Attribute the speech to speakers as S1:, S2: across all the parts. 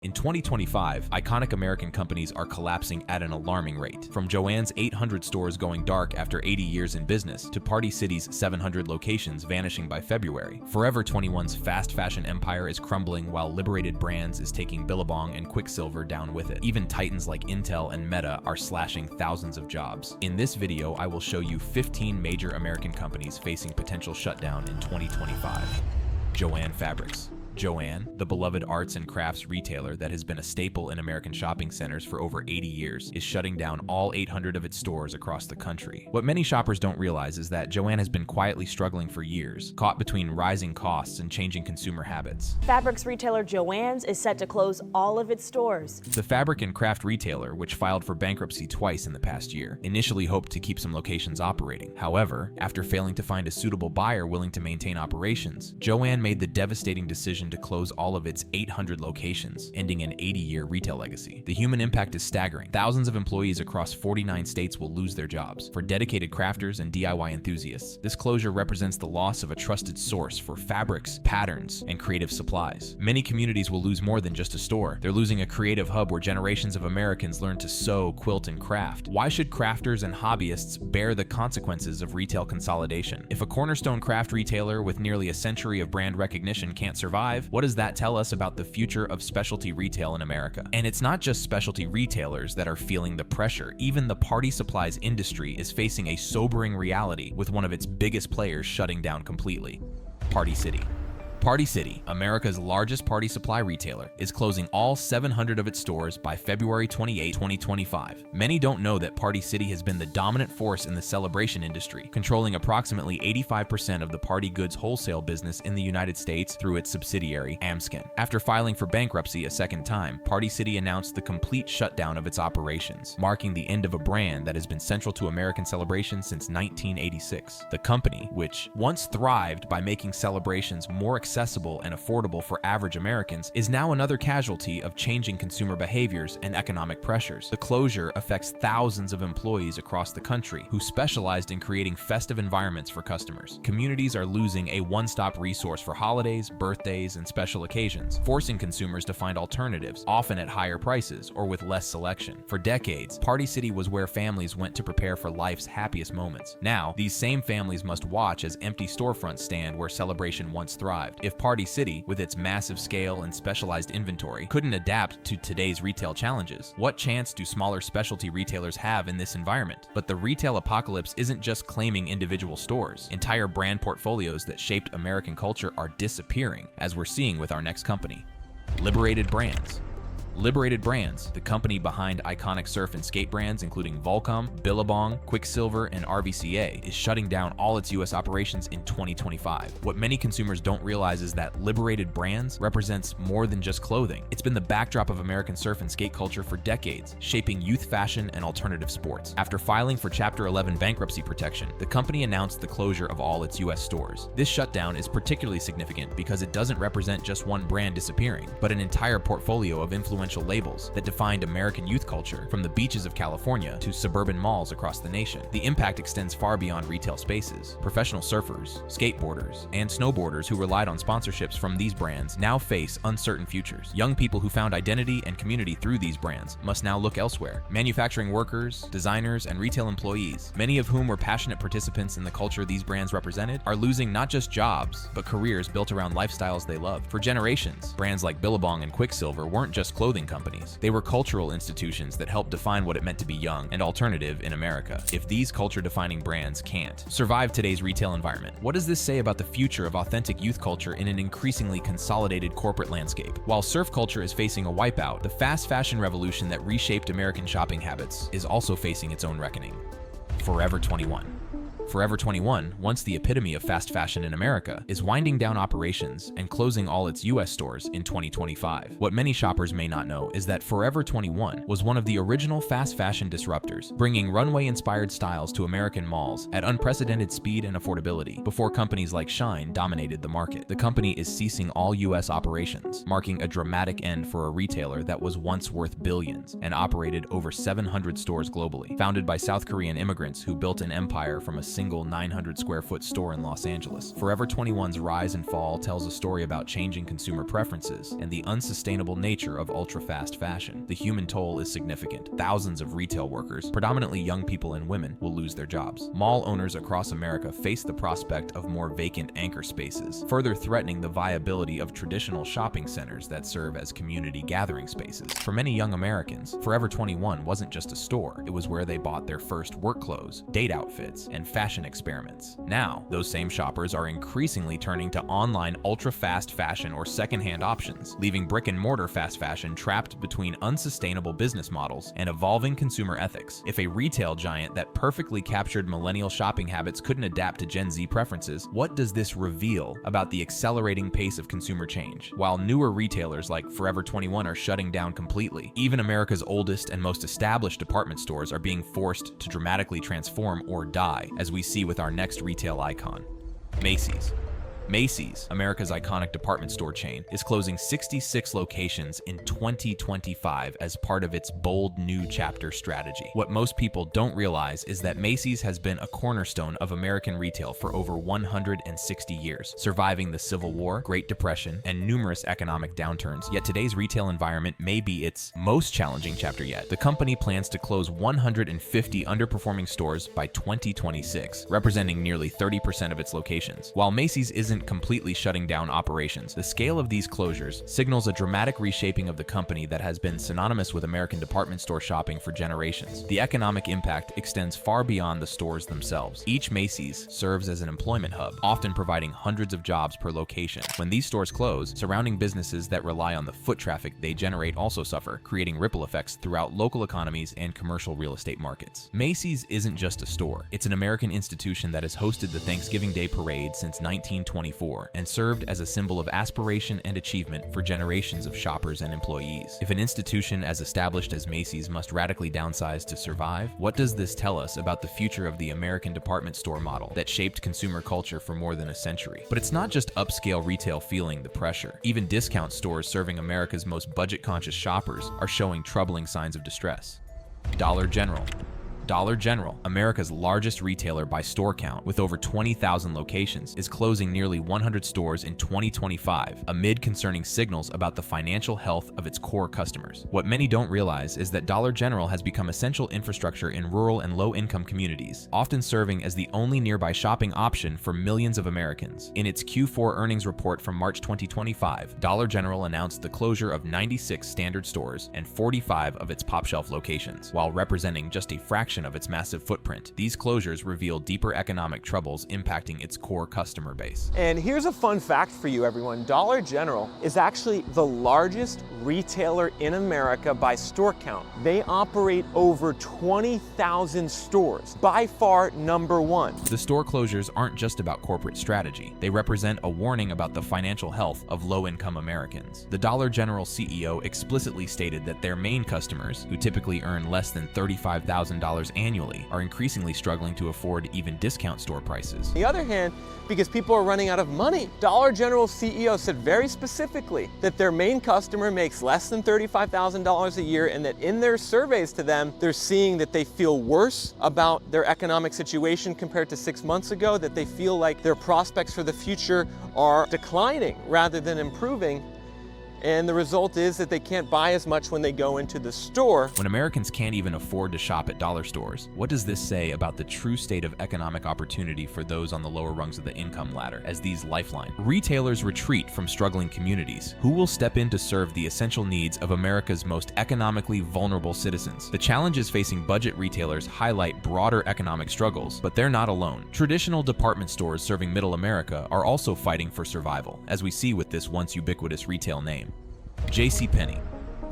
S1: In 2025, iconic American companies are collapsing at an alarming rate. From Joann's 800 stores going dark after 80 years in business to Party City's 700 locations vanishing by February, Forever 21's fast fashion empire is crumbling while Liberated Brands is taking Billabong and Quicksilver down with it. Even titans like Intel and Meta are slashing thousands of jobs. In this video, I will show you 15 major American companies facing potential shutdown in 2025. Joann Fabrics. Joann, the beloved arts and crafts retailer that has been a staple in American shopping centers for over 80 years, is shutting down all 800 of its stores across the country. What many shoppers don't realize is that Joann has been quietly struggling for years, caught between rising costs and changing consumer habits.
S2: Fabrics retailer Joann's is set to close all of its stores.
S1: The fabric and craft retailer, which filed for bankruptcy twice in the past year, initially hoped to keep some locations operating. However, after failing to find a suitable buyer willing to maintain operations, Joann made the devastating decision to close all of its 800 locations, ending an 80-year retail legacy. The human impact is staggering. Thousands of employees across 49 states will lose their jobs. For dedicated crafters and DIY enthusiasts, this closure represents the loss of a trusted source for fabrics, patterns, and creative supplies. Many communities will lose more than just a store. They're losing a creative hub where generations of Americans learn to sew, quilt, and craft. Why should crafters and hobbyists bear the consequences of retail consolidation? If a cornerstone craft retailer with nearly a century of brand recognition can't survive, what does that tell us about the future of specialty retail in America? And it's not just specialty retailers that are feeling the pressure. Even the party supplies industry is facing a sobering reality, with one of its biggest players shutting down completely. Party City. Party City, America's largest party supply retailer, is closing all 700 of its stores by February 28, 2025. Many don't know that Party City has been the dominant force in the celebration industry, controlling approximately 85% of the party goods wholesale business in the United States through its subsidiary, Amskin. After filing for bankruptcy a second time, Party City announced the complete shutdown of its operations, marking the end of a brand that has been central to American celebrations since 1986. The company, which once thrived by making celebrations more accessible and affordable for average Americans, is now another casualty of changing consumer behaviors and economic pressures. The closure affects thousands of employees across the country who specialized in creating festive environments for customers. Communities are losing a one-stop resource for holidays, birthdays, and special occasions, forcing consumers to find alternatives, often at higher prices or with less selection. For decades, Party City was where families went to prepare for life's happiest moments. Now, these same families must watch as empty storefronts stand where celebration once thrived. If Party City, with its massive scale and specialized inventory, couldn't adapt to today's retail challenges, what chance do smaller specialty retailers have in this environment? But the retail apocalypse isn't just claiming individual stores. Entire brand portfolios that shaped American culture are disappearing, as we're seeing with our next company. Liberated Brands. Liberated Brands, the company behind iconic surf and skate brands including Volcom, Billabong, Quicksilver, and RVCA, is shutting down all its U.S. operations in 2025. What many consumers don't realize is that Liberated Brands represents more than just clothing. It's been the backdrop of American surf and skate culture for decades, shaping youth fashion and alternative sports. After filing for Chapter 11 bankruptcy protection, the company announced the closure of all its U.S. stores. This shutdown is particularly significant because it doesn't represent just one brand disappearing, but an entire portfolio of influential labels that defined American youth culture, from the beaches of California to suburban malls across the nation. The impact extends far beyond retail spaces. Professional surfers, skateboarders, and snowboarders who relied on sponsorships from these brands now face uncertain futures. Young people who found identity and community through these brands must now look elsewhere. Manufacturing workers, designers, and retail employees, many of whom were passionate participants in the culture these brands represented, are losing not just jobs, but careers built around lifestyles they loved. For generations, brands like Billabong and Quicksilver weren't just clothing companies. They were cultural institutions that helped define what it meant to be young and alternative in America. If these culture-defining brands can't survive today's retail environment, what does this say about the future of authentic youth culture in an increasingly consolidated corporate landscape? While surf culture is facing a wipeout, the fast fashion revolution that reshaped American shopping habits is also facing its own reckoning. Forever 21. Forever 21, once the epitome of fast fashion in America, is winding down operations and closing all its US stores in 2025. What many shoppers may not know is that Forever 21 was one of the original fast fashion disruptors, bringing runway-inspired styles to American malls at unprecedented speed and affordability before companies like Shine dominated the market. The company is ceasing all US operations, marking a dramatic end for a retailer that was once worth billions and operated over 700 stores globally. Founded by South Korean immigrants who built an empire from a single 900 square foot store in Los Angeles. Forever 21's rise and fall tells a story about changing consumer preferences and the unsustainable nature of ultra-fast fashion. The human toll is significant. Thousands of retail workers, predominantly young people and women, will lose their jobs. Mall owners across America face the prospect of more vacant anchor spaces, further threatening the viability of traditional shopping centers that serve as community gathering spaces. For many young Americans, Forever 21 wasn't just a store, it was where they bought their first work clothes, date outfits, and fashion experiments. Now, those same shoppers are increasingly turning to online ultra-fast fashion or secondhand options, leaving brick-and-mortar fast fashion trapped between unsustainable business models and evolving consumer ethics. If a retail giant that perfectly captured millennial shopping habits couldn't adapt to Gen Z preferences, what does this reveal about the accelerating pace of consumer change? While newer retailers like Forever 21 are shutting down completely, even America's oldest and most established department stores are being forced to dramatically transform or die, as we see with our next retail icon, Macy's. Macy's, America's iconic department store chain, is closing 66 locations in 2025 as part of its bold new chapter strategy. What most people don't realize is that Macy's has been a cornerstone of American retail for over 160 years, surviving the Civil War, Great Depression, and numerous economic downturns. Yet today's retail environment may be its most challenging chapter yet. The company plans to close 150 underperforming stores by 2026, representing nearly 30% of its locations. While Macy's isn't completely shutting down operations, the scale of these closures signals a dramatic reshaping of the company that has been synonymous with American department store shopping for generations. The economic impact extends far beyond the stores themselves. Each Macy's serves as an employment hub, often providing hundreds of jobs per location. When these stores close, surrounding businesses that rely on the foot traffic they generate also suffer, creating ripple effects throughout local economies and commercial real estate markets. Macy's isn't just a store. It's an American institution that has hosted the Thanksgiving Day Parade since 1924 and served as a symbol of aspiration and achievement for generations of shoppers and employees. If an institution as established as Macy's must radically downsize to survive, what does this tell us about the future of the American department store model that shaped consumer culture for more than a century? But it's not just upscale retail feeling the pressure. Even discount stores serving America's most budget-conscious shoppers are showing troubling signs of distress. Dollar General. Dollar General, America's largest retailer by store count with over 20,000 locations, is closing nearly 100 stores in 2025 amid concerning signals about the financial health of its core customers. What many don't realize is that Dollar General has become essential infrastructure in rural and low-income communities, often serving as the only nearby shopping option for millions of Americans. In its Q4 earnings report from March 2025, Dollar General announced the closure of 96 standard stores and 45 of its pop-shelf locations, while representing just a fraction of its massive footprint. These closures reveal deeper economic troubles impacting its core customer base.
S3: And here's a fun fact for you, everyone. Dollar General is actually the largest retailer in America by store count. They operate over 20,000 stores, by far number one.
S1: The store closures aren't just about corporate strategy. They represent a warning about the financial health of low-income Americans. The Dollar General CEO explicitly stated that their main customers, who typically earn less than $35,000 annually, are increasingly struggling to afford even discount store prices.
S3: On the other hand, because people are running out of money, Dollar General's CEO said very specifically that their main customer makes less than $35,000 a year, and that in their surveys to them, they're seeing that they feel worse about their economic situation compared to 6 months ago, that they feel like their prospects for the future are declining rather than improving. And the result is that they can't buy as much when they go into the store.
S1: When Americans can't even afford to shop at dollar stores, what does this say about the true state of economic opportunity for those on the lower rungs of the income ladder as these lifeline retailers retreat from struggling communities? Who will step in to serve the essential needs of America's most economically vulnerable citizens? The challenges facing budget retailers highlight broader economic struggles, but they're not alone. Traditional department stores serving middle America are also fighting for survival, as we see with this once ubiquitous retail name. JCPenney.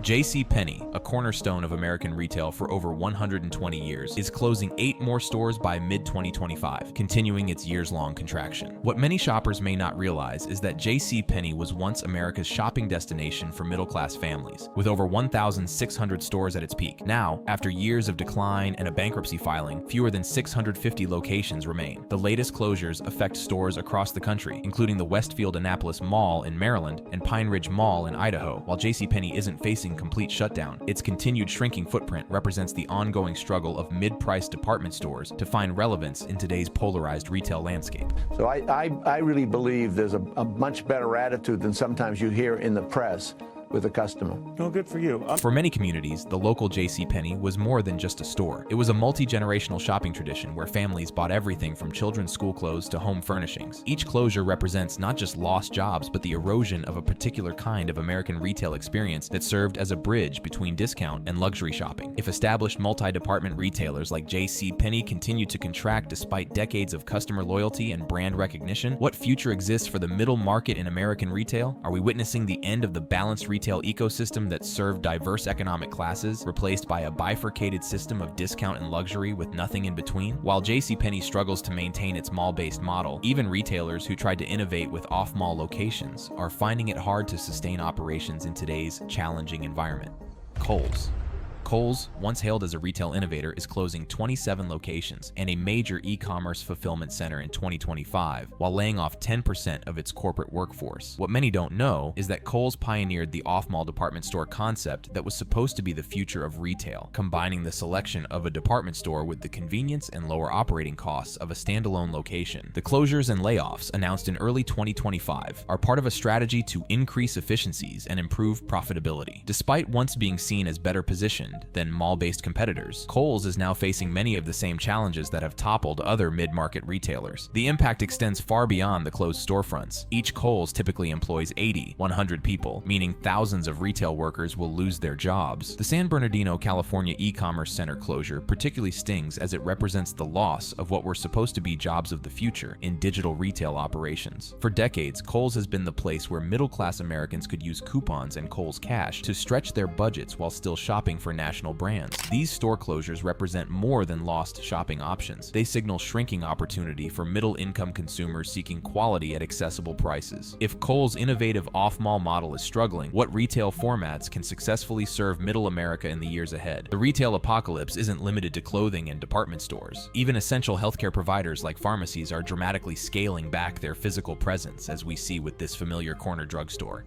S1: JCPenney, a cornerstone of American retail for over 120 years, is closing 8 more stores by mid-2025, continuing its years-long contraction. What many shoppers may not realize is that JCPenney was once America's shopping destination for middle-class families, with over 1,600 stores at its peak. Now, after years of decline and a bankruptcy filing, fewer than 650 locations remain. The latest closures affect stores across the country, including the Westfield Annapolis Mall in Maryland and Pine Ridge Mall in Idaho. While JCPenney isn't facing complete shutdown, its continued shrinking footprint represents the ongoing struggle of mid-priced department stores to find relevance in today's polarized retail landscape.
S4: So I really believe there's a much better attitude than sometimes you hear in the press with a customer.
S5: Oh, good for you.
S1: For many communities, the local JCPenney was more than just a store. It was a multi-generational shopping tradition where families bought everything from children's school clothes to home furnishings. Each closure represents not just lost jobs, but the erosion of a particular kind of American retail experience that served as a bridge between discount and luxury shopping. If established multi-department retailers like JCPenney continue to contract despite decades of customer loyalty and brand recognition, what future exists for the middle market in American retail? Are we witnessing the end of the balanced retail ecosystem that served diverse economic classes, replaced by a bifurcated system of discount and luxury with nothing in between? While JCPenney struggles to maintain its mall-based model, even retailers who tried to innovate with off-mall locations are finding it hard to sustain operations in today's challenging environment. Kohl's, once hailed as a retail innovator, is closing 27 locations and a major e-commerce fulfillment center in 2025, while laying off 10% of its corporate workforce. What many don't know is that Kohl's pioneered the off-mall department store concept that was supposed to be the future of retail, combining the selection of a department store with the convenience and lower operating costs of a standalone location. The closures and layoffs announced in early 2025 are part of a strategy to increase efficiencies and improve profitability. Despite once being seen as better positioned than mall-based competitors, Kohl's is now facing many of the same challenges that have toppled other mid-market retailers. The impact extends far beyond the closed storefronts. Each Kohl's typically employs 100 people, meaning thousands of retail workers will lose their jobs. The San Bernardino, California e-commerce center closure particularly stings as it represents the loss of what were supposed to be jobs of the future in digital retail operations. For decades, Kohl's has been the place where middle-class Americans could use coupons and Kohl's Cash to stretch their budgets while still shopping for national brands. These store closures represent more than lost shopping options. They signal shrinking opportunity for middle-income consumers seeking quality at accessible prices. If Kohl's innovative off-mall model is struggling, what retail formats can successfully serve middle America in the years ahead? The retail apocalypse isn't limited to clothing and department stores. Even essential healthcare providers like pharmacies are dramatically scaling back their physical presence, as we see with this familiar corner drugstore.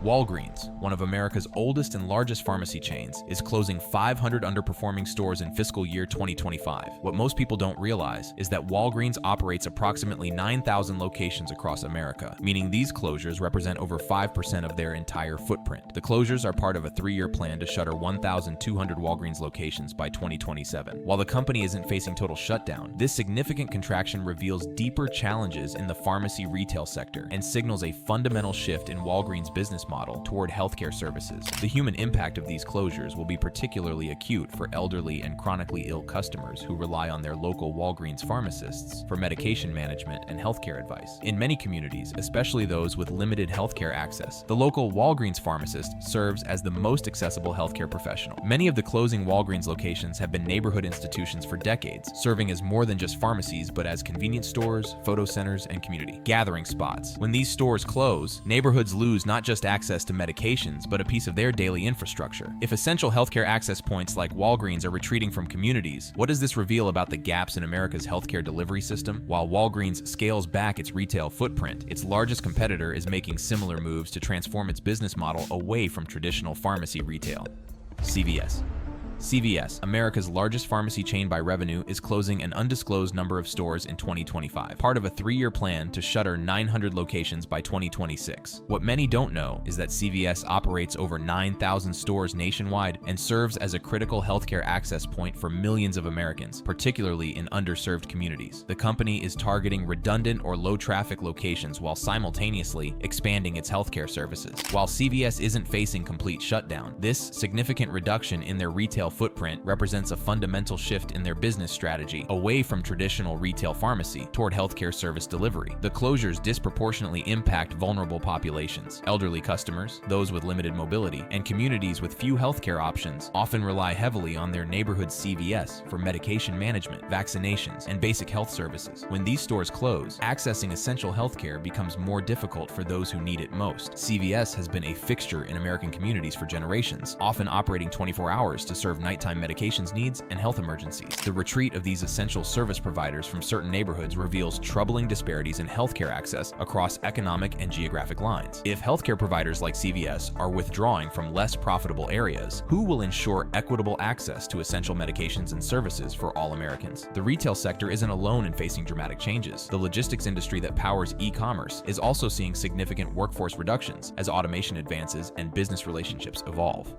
S1: Walgreens, one of America's oldest and largest pharmacy chains, is closing 500 underperforming stores in fiscal year 2025. What most people don't realize is that Walgreens operates approximately 9,000 locations across America, meaning these closures represent over 5% of their entire footprint. The closures are part of a 3-year plan to shutter 1,200 Walgreens locations by 2027. While the company isn't facing total shutdown, this significant contraction reveals deeper challenges in the pharmacy retail sector and signals a fundamental shift in Walgreens' business model toward healthcare services. The human impact of these closures will be particularly acute for elderly and chronically ill customers who rely on their local Walgreens pharmacists for medication management and healthcare advice. In many communities, especially those with limited healthcare access, the local Walgreens pharmacist serves as the most accessible healthcare professional. Many of the closing Walgreens locations have been neighborhood institutions for decades, serving as more than just pharmacies, but as convenience stores, photo centers, and community gathering spots. When these stores close, neighborhoods lose not just access to medications, but a piece of their daily infrastructure. If essential healthcare access points like Walgreens are retreating from communities, what does this reveal about the gaps in America's healthcare delivery system? While Walgreens scales back its retail footprint, its largest competitor is making similar moves to transform its business model away from traditional pharmacy retail. CVS, America's largest pharmacy chain by revenue, is closing an undisclosed number of stores in 2025, part of a 3-year plan to shutter 900 locations by 2026. What many don't know is that CVS operates over 9,000 stores nationwide and serves as a critical healthcare access point for millions of Americans, particularly in underserved communities. The company is targeting redundant or low-traffic locations while simultaneously expanding its healthcare services. While CVS isn't facing complete shutdown, this significant reduction in their retail footprint represents a fundamental shift in their business strategy away from traditional retail pharmacy toward healthcare service delivery. The closures disproportionately impact vulnerable populations. Elderly customers, those with limited mobility, and communities with few healthcare options often rely heavily on their neighborhood CVS for medication management, vaccinations, and basic health services. When these stores close, accessing essential healthcare becomes more difficult for those who need it most. CVS has been a fixture in American communities for generations, often operating 24 hours to serve serve nighttime medications needs and health emergencies. The retreat of these essential service providers from certain neighborhoods reveals troubling disparities in healthcare access across economic and geographic lines. If healthcare providers like CVS are withdrawing from less profitable areas, who will ensure equitable access to essential medications and services for all Americans? The retail sector isn't alone in facing dramatic changes. The logistics industry that powers e-commerce is also seeing significant workforce reductions as automation advances and business relationships evolve.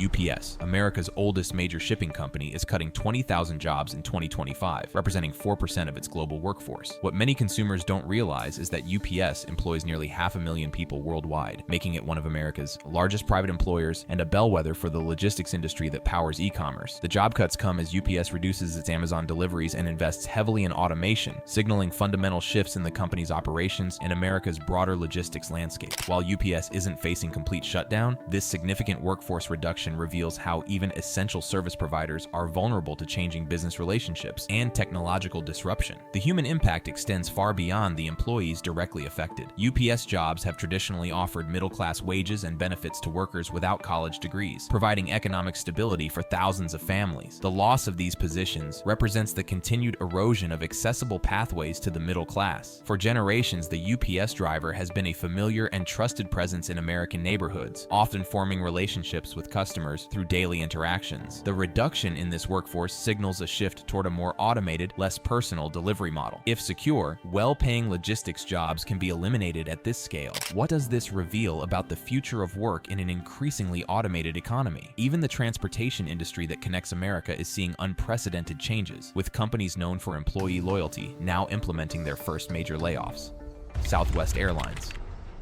S1: UPS, America's oldest major shipping company, is cutting 20,000 jobs in 2025, representing 4% of its global workforce. What many consumers don't realize is that UPS employs nearly 500,000 people worldwide, making it one of America's largest private employers and a bellwether for the logistics industry that powers e-commerce. The job cuts come as UPS reduces its Amazon deliveries and invests heavily in automation, signaling fundamental shifts in the company's operations and America's broader logistics landscape. While UPS isn't facing complete shutdown, this significant workforce reduction reveals how even essential service providers are vulnerable to changing business relationships and technological disruption. The human impact extends far beyond the employees directly affected. UPS jobs have traditionally offered middle-class wages and benefits to workers without college degrees, providing economic stability for thousands of families. The loss of these positions represents the continued erosion of accessible pathways to the middle class. For generations, the UPS driver has been a familiar and trusted presence in American neighborhoods, often forming relationships with customers through daily interactions. The reduction in this workforce signals a shift toward a more automated, less personal delivery model. If secure, well-paying logistics jobs can be eliminated at this scale. What does this reveal about the future of work in an increasingly automated economy? Even the transportation industry that connects America is seeing unprecedented changes, with companies known for employee loyalty now implementing their first major layoffs. Southwest Airlines.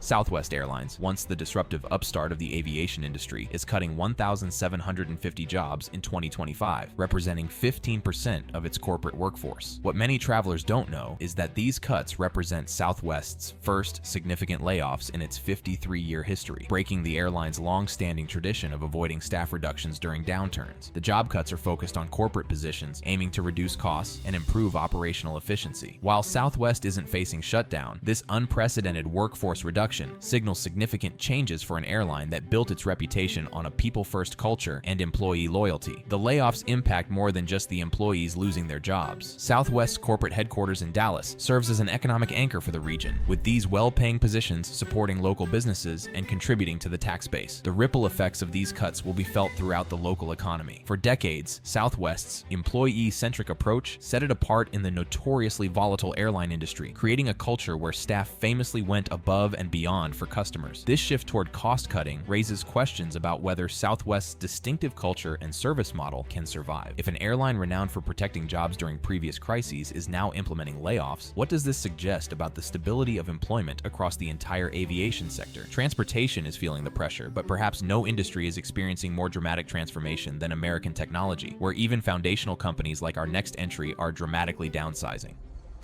S1: Southwest Airlines, once the disruptive upstart of the aviation industry, is cutting 1,750 jobs in 2025, representing 15% of its corporate workforce. What many travelers don't know is that these cuts represent Southwest's first significant layoffs in its 53-year history, breaking the airline's long-standing tradition of avoiding staff reductions during downturns. The job cuts are focused on corporate positions, aiming to reduce costs and improve operational efficiency. While Southwest isn't facing shutdown, this unprecedented workforce reduction signals significant changes for an airline that built its reputation on a people-first culture and employee loyalty. The layoffs impact more than just the employees losing their jobs. Southwest's corporate headquarters in Dallas serves as an economic anchor for the region, with these well-paying positions supporting local businesses and contributing to the tax base. The ripple effects of these cuts will be felt throughout the local economy. For decades, Southwest's employee-centric approach set it apart in the notoriously volatile airline industry, creating a culture where staff famously went above and beyond for customers. This shift toward cost-cutting raises questions about whether Southwest's distinctive culture and service model can survive. If an airline renowned for protecting jobs during previous crises is now implementing layoffs, what does this suggest about the stability of employment across the entire aviation sector? Transportation is feeling the pressure, but perhaps no industry is experiencing more dramatic transformation than American technology, where even foundational companies like our next entry are dramatically downsizing.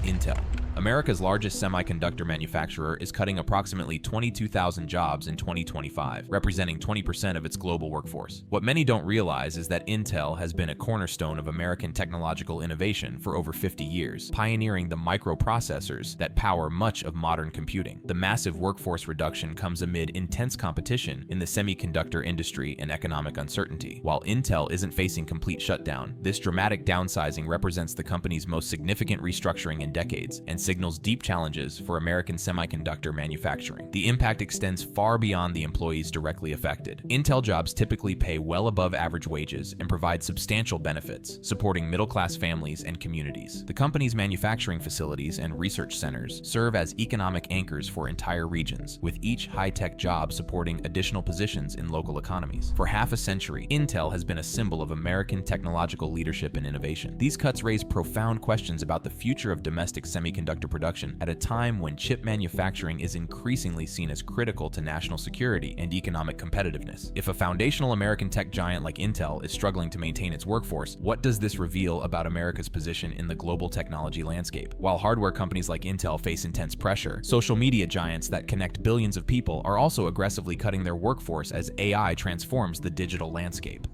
S1: Intel. America's largest semiconductor manufacturer is cutting approximately 22,000 jobs in 2025, representing 20% of its global workforce. What many don't realize is that Intel has been a cornerstone of American technological innovation for over 50 years, pioneering the microprocessors that power much of modern computing. The massive workforce reduction comes amid intense competition in the semiconductor industry and economic uncertainty. While Intel isn't facing complete shutdown, this dramatic downsizing represents the company's most significant restructuring in decades and signals deep challenges for American semiconductor manufacturing. The impact extends far beyond the employees directly affected. Intel jobs typically pay well above average wages and provide substantial benefits, supporting middle-class families and communities. The company's manufacturing facilities and research centers serve as economic anchors for entire regions, with each high-tech job supporting additional positions in local economies. For half a century, Intel has been a symbol of American technological leadership and innovation. These cuts raise profound questions about the future of domestic semiconductor production at a time when chip manufacturing is increasingly seen as critical to national security and economic competitiveness. If a foundational American tech giant like Intel is struggling to maintain its workforce, what does this reveal about America's position in the global technology landscape? While hardware companies like Intel face intense pressure, social media giants that connect billions of people are also aggressively cutting their workforce as AI transforms the digital landscape.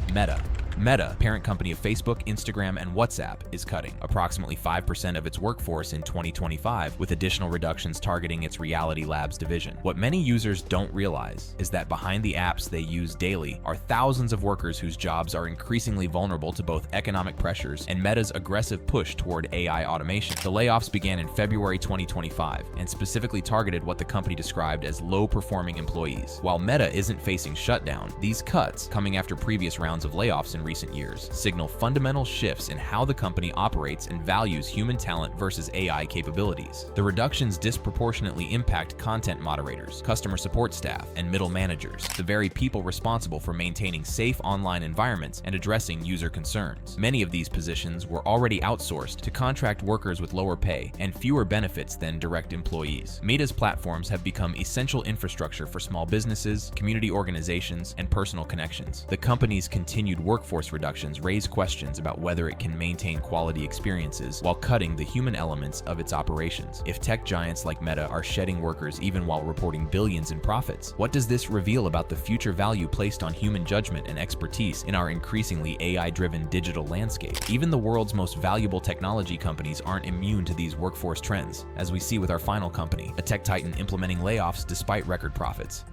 S1: Meta. Meta, parent company of Facebook, Instagram, and WhatsApp, is cutting approximately 5% of its workforce in 2025, with additional reductions targeting its Reality Labs division. What many users don't realize is that behind the apps they use daily are thousands of workers whose jobs are increasingly vulnerable to both economic pressures and Meta's aggressive push toward AI automation. The layoffs began in February 2025 and specifically targeted what the company described as low-performing employees. While Meta isn't facing shutdown, these cuts, coming after previous rounds of layoffs in recent years, signal fundamental shifts in how the company operates and values human talent versus AI capabilities. The reductions disproportionately impact content moderators, customer support staff, and middle managers, the very people responsible for maintaining safe online environments and addressing user concerns. Many of these positions were already outsourced to contract workers with lower pay and fewer benefits than direct employees. Meta's platforms have become essential infrastructure for small businesses, community organizations, and personal connections. The company's continued workforce reductions raise questions about whether it can maintain quality experiences while cutting the human elements of its operations. If tech giants like Meta are shedding workers even while reporting billions in profits, what does this reveal about the future value placed on human judgment and expertise in our increasingly AI-driven digital landscape? Even the world's most valuable technology companies aren't immune to these workforce trends, as we see with our final company, a tech titan implementing layoffs despite record profits.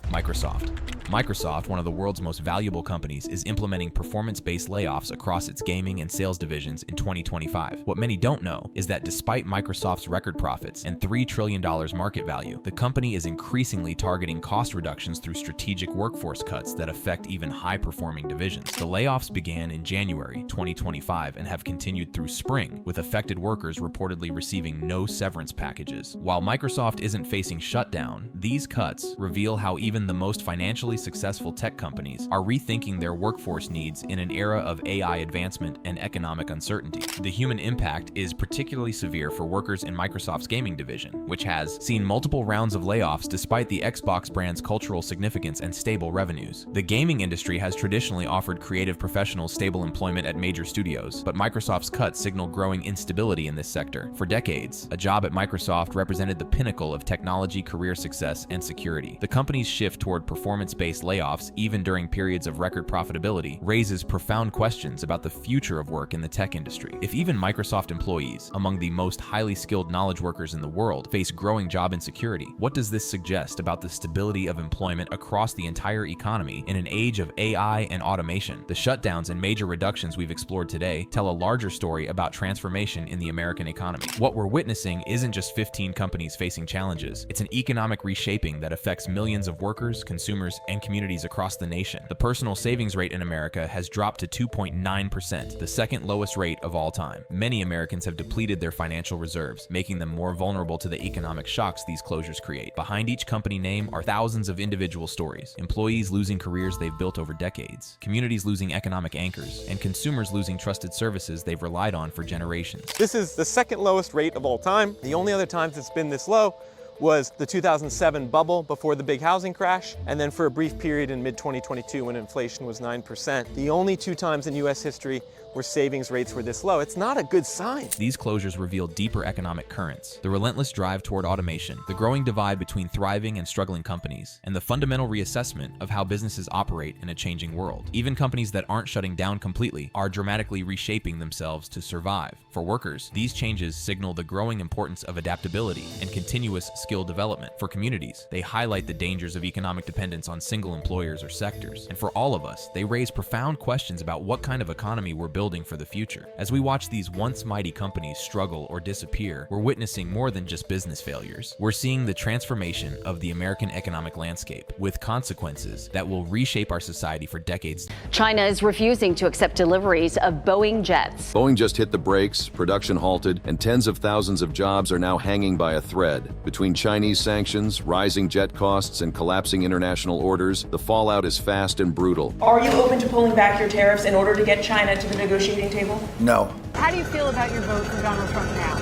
S1: Microsoft, one of the world's most valuable companies, is implementing performance-based layoffs across its gaming and sales divisions in 2025. What many don't know is that despite Microsoft's record profits and $3 trillion market value, the company is increasingly targeting cost reductions through strategic workforce cuts that affect even high-performing divisions. The layoffs began in January 2025 and have continued through spring, with affected workers reportedly receiving no severance packages. While Microsoft isn't facing shutdown, these cuts reveal how even the most financially successful tech companies are rethinking their workforce needs in an era of AI advancement and economic uncertainty. The human impact is particularly severe for workers in Microsoft's gaming division, which has seen multiple rounds of layoffs despite the Xbox brand's cultural significance and stable revenues. The gaming industry has traditionally offered creative professionals stable employment at major studios, but Microsoft's cuts signal growing instability in this sector. For decades, a job at Microsoft represented the pinnacle of technology career success and security. The company's shift toward performance-based layoffs, even during periods of record profitability, raises profound questions about the future of work in the tech industry. If even Microsoft employees, among the most highly skilled knowledge workers in the world, face growing job insecurity, what does this suggest about the stability of employment across the entire economy in an age of AI and automation? The shutdowns and major reductions we've explored today tell a larger story about transformation in the American economy. What we're witnessing isn't just 15 companies facing challenges, it's an economic reshaping that affects millions of workers, consumers, and communities across the nation. The personal savings rate in America has dropped to 2.9%, the second lowest rate of all time. Many Americans have depleted their financial reserves, making them more vulnerable to the economic shocks these closures create. Behind each company name are thousands of individual stories, employees losing careers they've built over decades, communities losing economic anchors, and consumers losing trusted services they've relied on for generations.
S3: This is the second lowest rate of all time. The only other times it's been this low was the 2007 bubble before the big housing crash, and then for a brief period in mid-2022 when inflation was 9%. The only two times in US history where savings rates were this low. It's not a good sign.
S1: These closures reveal deeper economic currents, the relentless drive toward automation, the growing divide between thriving and struggling companies, and the fundamental reassessment of how businesses operate in a changing world. Even companies that aren't shutting down completely are dramatically reshaping themselves to survive. For workers, these changes signal the growing importance of adaptability and continuous skill development. For communities, they highlight the dangers of economic dependence on single employers or sectors. And for all of us, they raise profound questions about what kind of economy we're building for the future. As we watch these once mighty companies struggle or disappear, we're witnessing more than just business failures. We're seeing the transformation of the American economic landscape, with consequences that will reshape our society for decades.
S5: China is refusing to accept deliveries of Boeing jets.
S6: Boeing just hit the brakes, production halted, and tens of thousands of jobs are now hanging by a thread. Between Chinese sanctions, rising jet costs, and collapsing international orders, the fallout is fast and brutal.
S7: Are you open to pulling back your tariffs in order to get China to the negotiating table?
S8: No.
S9: How do you feel about your vote for Donald Trump now?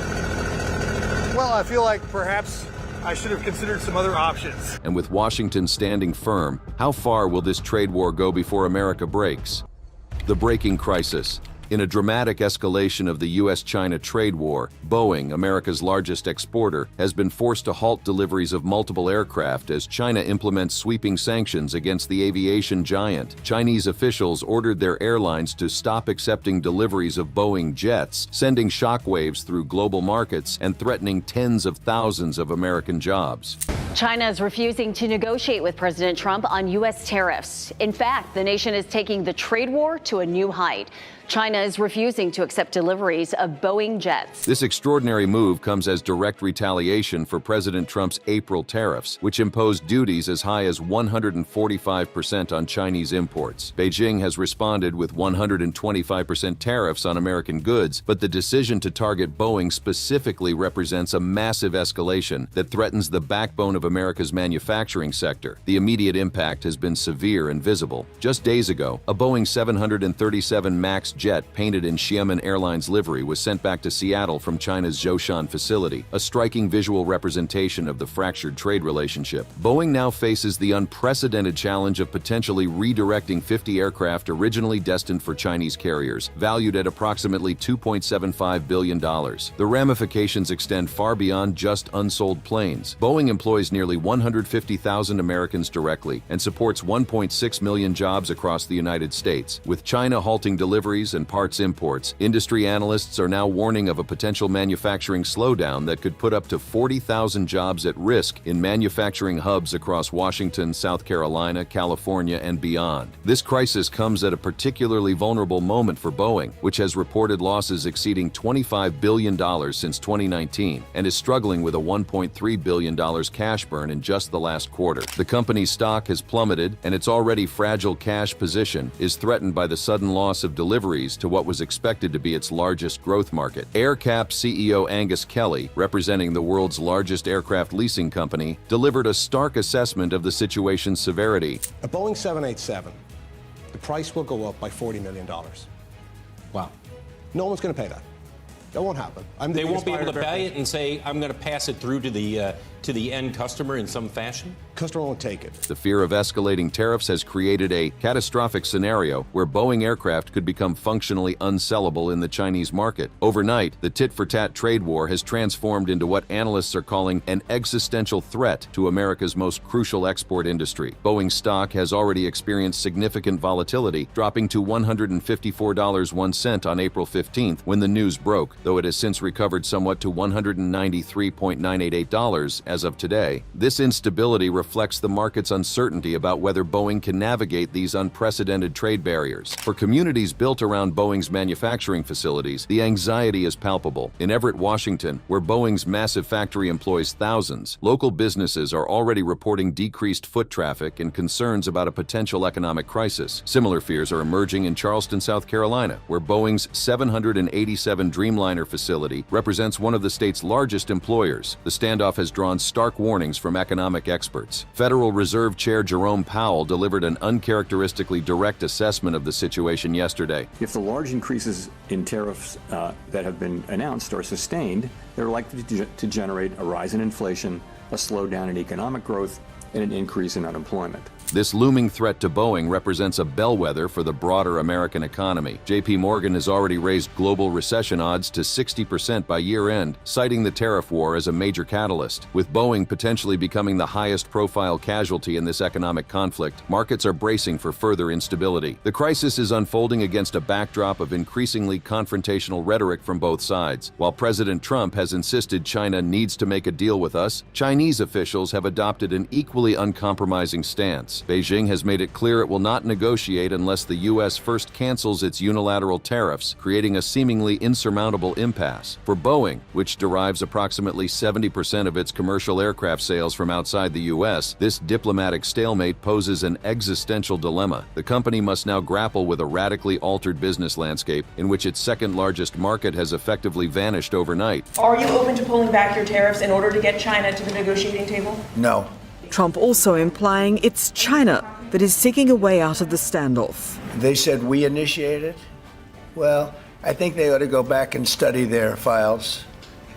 S8: Well, I feel like perhaps I should have considered some other options.
S6: And with Washington standing firm, how far will this trade war go before America breaks? The breaking crisis. In a dramatic escalation of the U.S.-China trade war, Boeing, America's largest exporter, has been forced to halt deliveries of multiple aircraft as China implements sweeping sanctions against the aviation giant. Chinese officials ordered their airlines to stop accepting deliveries of Boeing jets, sending shockwaves through global markets and threatening tens of thousands of American jobs.
S5: China is refusing to negotiate with President Trump on U.S. tariffs. In fact, the nation is taking the trade war to a new height. China is refusing to accept deliveries of Boeing jets.
S6: This extraordinary move comes as direct retaliation for President Trump's April tariffs, which imposed duties as high as 145% on Chinese imports. Beijing has responded with 125% tariffs on American goods, but the decision to target Boeing specifically represents a massive escalation that threatens the backbone of America's manufacturing sector. The immediate impact has been severe and visible. Just days ago, a Boeing 737 MAX jet painted in Xiamen Airlines livery was sent back to Seattle from China's Zhoushan facility, a striking visual representation of the fractured trade relationship. Boeing now faces the unprecedented challenge of potentially redirecting 50 aircraft originally destined for Chinese carriers, valued at approximately $2.75 billion. The ramifications extend far beyond just unsold planes. Boeing employs nearly 150,000 Americans directly and supports 1.6 million jobs across the United States. With China halting deliveries and parts imports, industry analysts are now warning of a potential manufacturing slowdown that could put up to 40,000 jobs at risk in manufacturing hubs across Washington, South Carolina, California, and beyond. This crisis comes at a particularly vulnerable moment for Boeing, which has reported losses exceeding $25 billion since 2019 and is struggling with a $1.3 billion cash burn in just the last quarter. The company's stock has plummeted, and its already fragile cash position is threatened by the sudden loss of deliveries to what was expected to be its largest growth market. AerCap CEO Angus Kelly, representing the world's largest aircraft leasing company, delivered a stark assessment of the situation's severity.
S10: A Boeing 787, the price will go up by $40 million. Wow. No one's going to pay that. That won't happen.
S11: They won't be able to pay it and say, I'm going to pass it through to the end customer in some fashion?
S10: Customer won't take it.
S6: The fear of escalating tariffs has created a catastrophic scenario where Boeing aircraft could become functionally unsellable in the Chinese market. Overnight, the tit-for-tat trade war has transformed into what analysts are calling an existential threat to America's most crucial export industry. Boeing stock has already experienced significant volatility, dropping to $154.01 on April 15th when the news broke, though it has since recovered somewhat to $193.988 as of today. This instability reflects the market's uncertainty about whether Boeing can navigate these unprecedented trade barriers. For communities built around Boeing's manufacturing facilities, the anxiety is palpable. In Everett, Washington, where Boeing's massive factory employs thousands, local businesses are already reporting decreased foot traffic and concerns about a potential economic crisis. Similar fears are emerging in Charleston, South Carolina, where Boeing's 787 Dreamliner facility represents one of the state's largest employers. The standoff has drawn stark warnings from economic experts. Federal Reserve Chair Jerome Powell delivered an uncharacteristically direct assessment of the situation yesterday.
S12: If the large increases in tariffs that have been announced are sustained, they're likely to generate a rise in inflation, a slowdown in economic growth, and an increase in unemployment.
S6: This looming threat to Boeing represents a bellwether for the broader American economy. J.P. Morgan has already raised global recession odds to 60% by year-end, citing the tariff war as a major catalyst. With Boeing potentially becoming the highest-profile casualty in this economic conflict, markets are bracing for further instability. The crisis is unfolding against a backdrop of increasingly confrontational rhetoric from both sides. While President Trump has insisted China needs to make a deal with us, Chinese officials have adopted an equally uncompromising stance. Beijing has made it clear it will not negotiate unless the U.S. first cancels its unilateral tariffs, creating a seemingly insurmountable impasse. For Boeing, which derives approximately 70% of its commercial aircraft sales from outside the U.S., this diplomatic stalemate poses an existential dilemma. The company must now grapple with a radically altered business landscape in which its second-largest market has effectively vanished overnight.
S7: Are you open to pulling back your tariffs in order to get China to the negotiating table?
S13: No. Trump also implying it's China that is seeking a way out of the standoff.
S14: They said we initiated. Well, I think they ought to go back and study their files.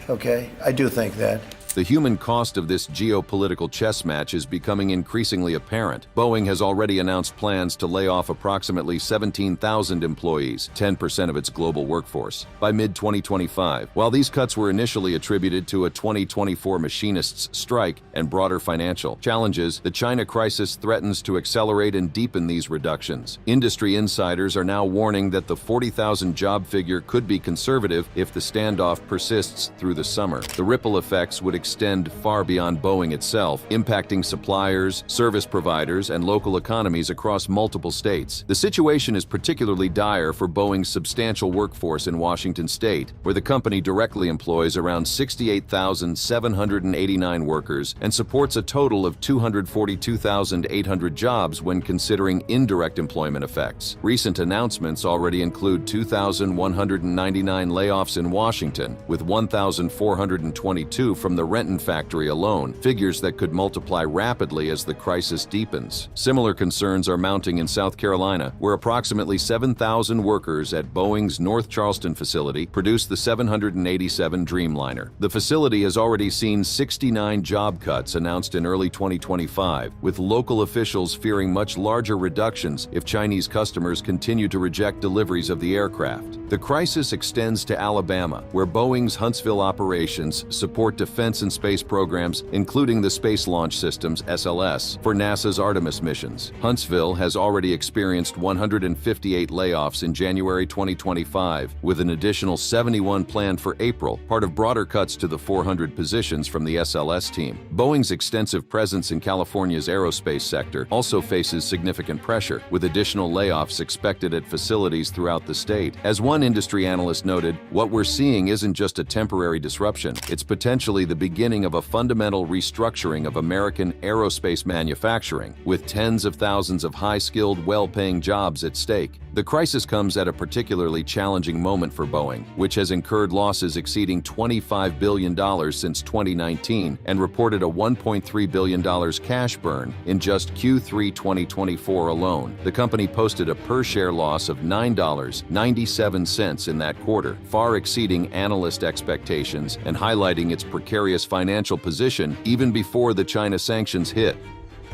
S14: Okay? I do think that.
S6: The human cost of this geopolitical chess match is becoming increasingly apparent. Boeing has already announced plans to lay off approximately 17,000 employees, 10% of its global workforce, by mid-2025. While these cuts were initially attributed to a 2024 machinists' strike and broader financial challenges, the China crisis threatens to accelerate and deepen these reductions. Industry insiders are now warning that the 40,000 job figure could be conservative if the standoff persists through the summer. The ripple effects would extend far beyond Boeing itself, impacting suppliers, service providers, and local economies across multiple states. The situation is particularly dire for Boeing's substantial workforce in Washington state, where the company directly employs around 68,789 workers and supports a total of 242,800 jobs when considering indirect employment effects. Recent announcements already include 2,199 layoffs in Washington, with 1,422 from the Renton factory alone, figures that could multiply rapidly as the crisis deepens. Similar concerns are mounting in South Carolina, where approximately 7,000 workers at Boeing's North Charleston facility produce the 787 Dreamliner. The facility has already seen 69 job cuts announced in early 2025, with local officials fearing much larger reductions if Chinese customers continue to reject deliveries of the aircraft. The crisis extends to Alabama, where Boeing's Huntsville operations support defense and space programs, including the Space Launch Systems (SLS) for NASA's Artemis missions. Huntsville has already experienced 158 layoffs in January 2025, with an additional 71 planned for April, part of broader cuts to the 400 positions from the SLS team. Boeing's extensive presence in California's aerospace sector also faces significant pressure, with additional layoffs expected at facilities throughout the state. As one industry analyst noted, what we're seeing isn't just a temporary disruption, it's potentially the beginning of a fundamental restructuring of American aerospace manufacturing, with tens of thousands of high-skilled, well-paying jobs at stake. The crisis comes at a particularly challenging moment for Boeing, which has incurred losses exceeding $25 billion since 2019 and reported a $1.3 billion cash burn in just Q3 2024 alone. The company posted a per-share loss of $9.97 in that quarter, far exceeding analyst expectations and highlighting its precarious financial position even before the China sanctions hit.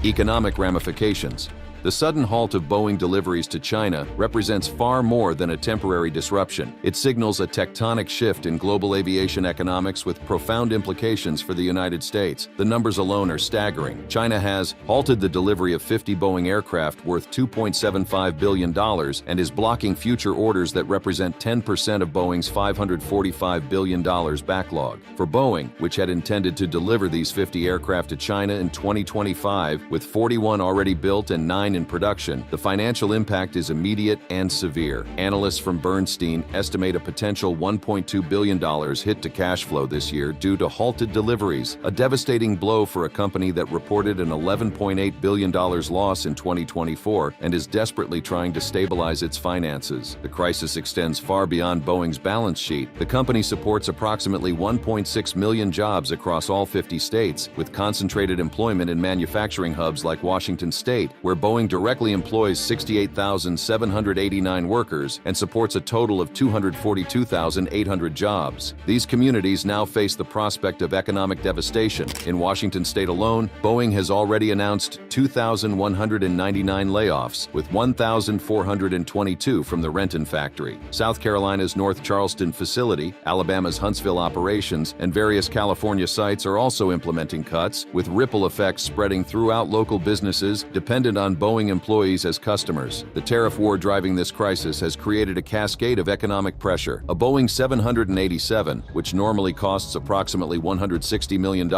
S6: Economic ramifications. The sudden halt of Boeing deliveries to China represents far more than a temporary disruption. It signals a tectonic shift in global aviation economics with profound implications for the United States. The numbers alone are staggering. China has halted the delivery of 50 Boeing aircraft worth $2.75 billion and is blocking future orders that represent 10% of Boeing's $545 billion backlog. For Boeing, which had intended to deliver these 50 aircraft to China in 2025, with 41 already built and 9 in production, the financial impact is immediate and severe. Analysts from Bernstein estimate a potential $1.2 billion hit to cash flow this year due to halted deliveries, a devastating blow for a company that reported an $11.8 billion loss in 2024 and is desperately trying to stabilize its finances. The crisis extends far beyond Boeing's balance sheet. The company supports approximately 1.6 million jobs across all 50 states, with concentrated employment in manufacturing hubs like Washington State, where Boeing directly employs 68,789 workers and supports a total of 242,800 jobs. These communities now face the prospect of economic devastation. In Washington state alone, Boeing has already announced 2,199 layoffs, with 1,422 from the Renton factory. South Carolina's North Charleston facility, Alabama's Huntsville operations, and various California sites are also implementing cuts, with ripple effects spreading throughout local businesses dependent on Boeing employees as customers. The tariff war driving this crisis has created a cascade of economic pressure. A Boeing 787, which normally costs approximately $160 million,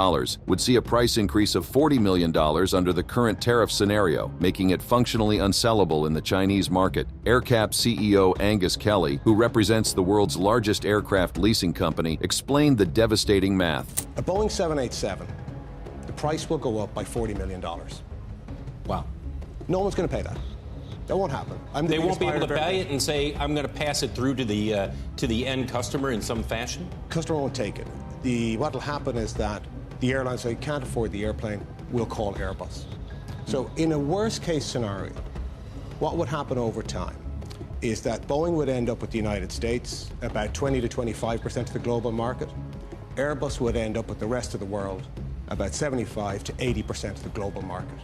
S6: would see a price increase of $40 million under the current tariff scenario, making it functionally unsellable in the Chinese market. AerCap CEO Angus Kelly, who represents the world's largest aircraft leasing company, explained the devastating math.
S10: A Boeing 787, the price will go up by $40 million. Wow. No one's going to pay that. That won't happen.
S11: They won't be able to pay it and say, I'm going to pass it through to the end customer in some fashion?
S10: Customer won't take it. What will happen is that the airlines say, can't afford the airplane, we'll call Airbus. So in a worst case scenario, what would happen over time is that Boeing would end up with the United States, about 20 to 25% of the global market. Airbus would end up with the rest of the world about 75 to 80% of the global market,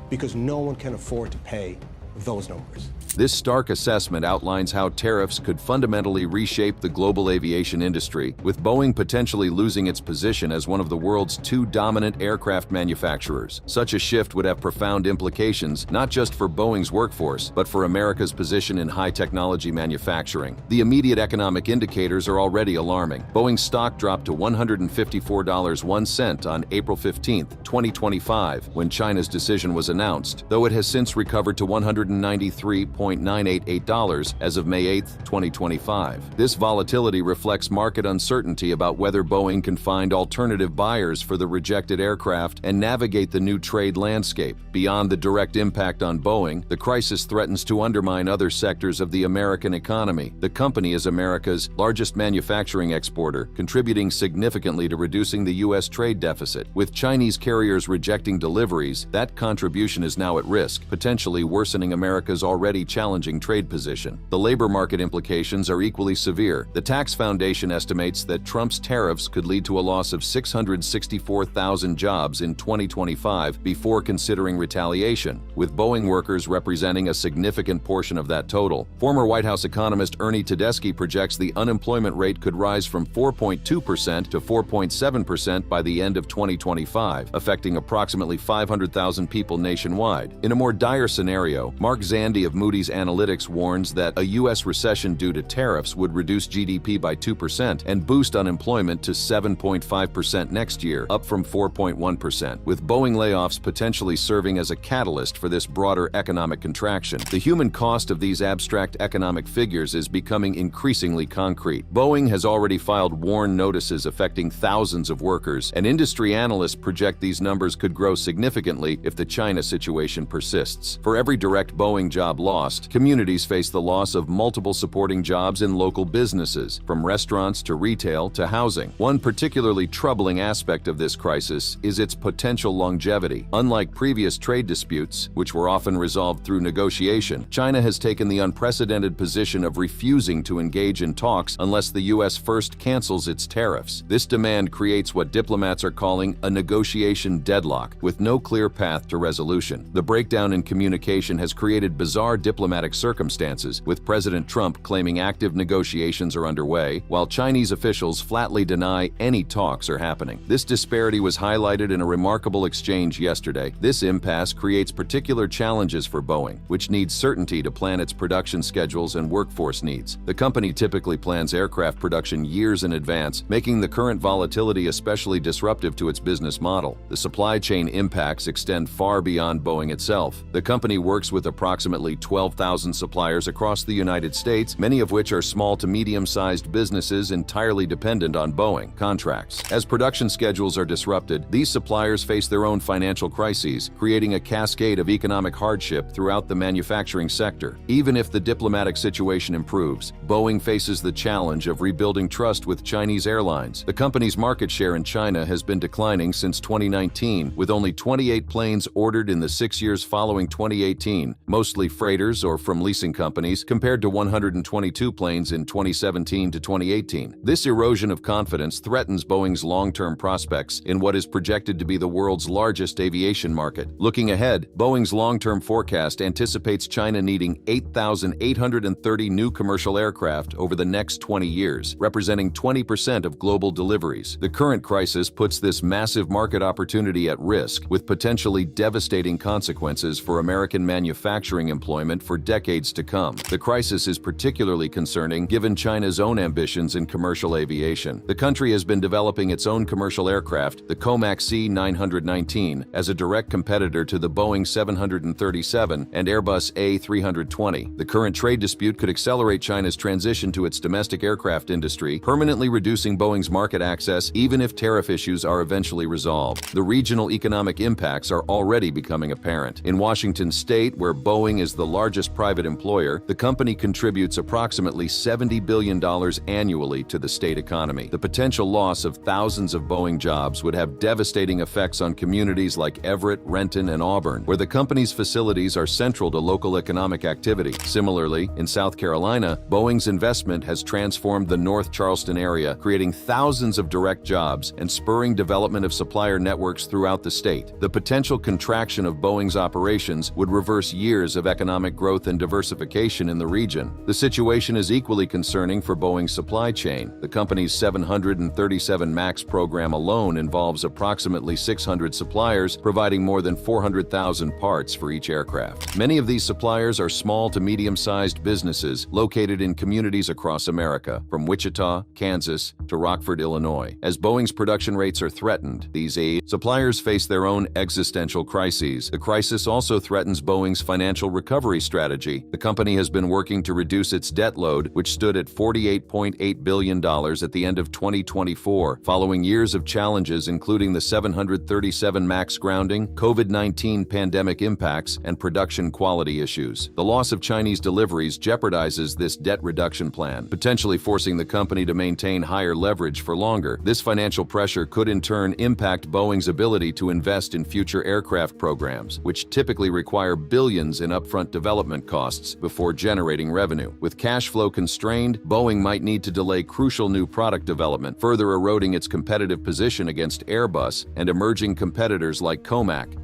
S10: because no one can afford to pay those numbers.
S6: This stark assessment outlines how tariffs could fundamentally reshape the global aviation industry, with Boeing potentially losing its position as one of the world's two dominant aircraft manufacturers. Such a shift would have profound implications not just for Boeing's workforce, but for America's position in high-technology manufacturing. The immediate economic indicators are already alarming. Boeing's stock dropped to $154.01 on April 15, 2025, when China's decision was announced, though it has since recovered to $193.988 as of May 8, 2025. This volatility reflects market uncertainty about whether Boeing can find alternative buyers for the rejected aircraft and navigate the new trade landscape. Beyond the direct impact on Boeing, the crisis threatens to undermine other sectors of the American economy. The company is America's largest manufacturing exporter, contributing significantly to reducing the U.S. trade deficit. With Chinese carriers rejecting deliveries, that contribution is now at risk, potentially worsening America's already challenging trade position. The labor market implications are equally severe. The Tax Foundation estimates that Trump's tariffs could lead to a loss of 664,000 jobs in 2025 before considering retaliation, with Boeing workers representing a significant portion of that total. Former White House economist Ernie Tedeschi projects the unemployment rate could rise from 4.2% to 4.7% by the end of 2025, affecting approximately 500,000 people nationwide. In a more dire scenario, Mark Zandi of Moody's Analytics warns that a U.S. recession due to tariffs would reduce GDP by 2% and boost unemployment to 7.5% next year, up from 4.1%, with Boeing layoffs potentially serving as a catalyst for this broader economic contraction. The human cost of these abstract economic figures is becoming increasingly concrete. Boeing has already filed WARN notices affecting thousands of workers, and industry analysts project these numbers could grow significantly if the China situation persists. For every direct Boeing job lost, communities face the loss of multiple supporting jobs in local businesses, from restaurants to retail to housing. One particularly troubling aspect of this crisis is its potential longevity. Unlike previous trade disputes, which were often resolved through negotiation, China has taken the unprecedented position of refusing to engage in talks unless the U.S. first cancels its tariffs. This demand creates what diplomats are calling a negotiation deadlock, with no clear path to resolution. The breakdown in communication has created bizarre diplomatic circumstances, with President Trump claiming active negotiations are underway, while Chinese officials flatly deny any talks are happening. This disparity was highlighted in a remarkable exchange yesterday. This impasse creates particular challenges for Boeing, which needs certainty to plan its production schedules and workforce needs. The company typically plans aircraft production years in advance, making the current volatility especially disruptive to its business model. The supply chain impacts extend far beyond Boeing itself. The company works with approximately 12,000 suppliers across the United States, many of which are small to medium-sized businesses entirely dependent on Boeing contracts. As production schedules are disrupted, these suppliers face their own financial crises, creating a cascade of economic hardship throughout the manufacturing sector. Even if the diplomatic situation improves, Boeing faces the challenge of rebuilding trust with Chinese airlines. The company's market share in China has been declining since 2019, with only 28 planes ordered in the 6 years following 2018, mostly freighters or from leasing companies, compared to 122 planes in 2017 to 2018. This erosion of confidence threatens Boeing's long-term prospects in what is projected to be the world's largest aviation market. Looking ahead, Boeing's long-term forecast anticipates China needing 8,830 new commercial aircraft over the next 20 years, representing 20% of global deliveries. The current crisis puts this massive market opportunity at risk, with potentially devastating consequences for American manufacturing employment for decades to come. The crisis is particularly concerning given China's own ambitions in commercial aviation. The country has been developing its own commercial aircraft, the Comac C-919, as a direct competitor to the Boeing 737 and Airbus A320. The current trade dispute could accelerate China's transition to its domestic aircraft industry, permanently reducing Boeing's market access even if tariff issues are eventually resolved. The regional economic impacts are already becoming apparent. In Washington state, where where Boeing is the largest private employer, the company contributes approximately $70 billion annually to the state economy. The potential loss of thousands of Boeing jobs would have devastating effects on communities like Everett, Renton, and Auburn, where the company's facilities are central to local economic activity. Similarly, in South Carolina, Boeing's investment has transformed the North Charleston area, creating thousands of direct jobs and spurring development of supplier networks throughout the state. The potential contraction of Boeing's operations would reverse years of economic growth and diversification in the region. The situation is equally concerning for Boeing's supply chain. The company's 737 MAX program alone involves approximately 600 suppliers, providing more than 400,000 parts for each aircraft. Many of these suppliers are small to medium-sized businesses located in communities across America, from Wichita, Kansas, to Rockford, Illinois. As Boeing's production rates are threatened, these suppliers face their own existential crises. The crisis also threatens Boeing's financial recovery strategy. The company has been working to reduce its debt load, which stood at $48.8 billion at the end of 2024, following years of challenges including the 737 MAX grounding, COVID-19 pandemic impacts, and production quality issues. The loss of Chinese deliveries jeopardizes this debt reduction plan, potentially forcing the company to maintain higher leverage for longer. This financial pressure could in turn impact Boeing's ability to invest in future aircraft programs, which typically require billions in upfront development costs before generating revenue. With cash flow constrained, Boeing might need to delay crucial new product development, further eroding its competitive position against Airbus and emerging competitors like Comac.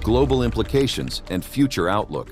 S6: Global implications and future outlook.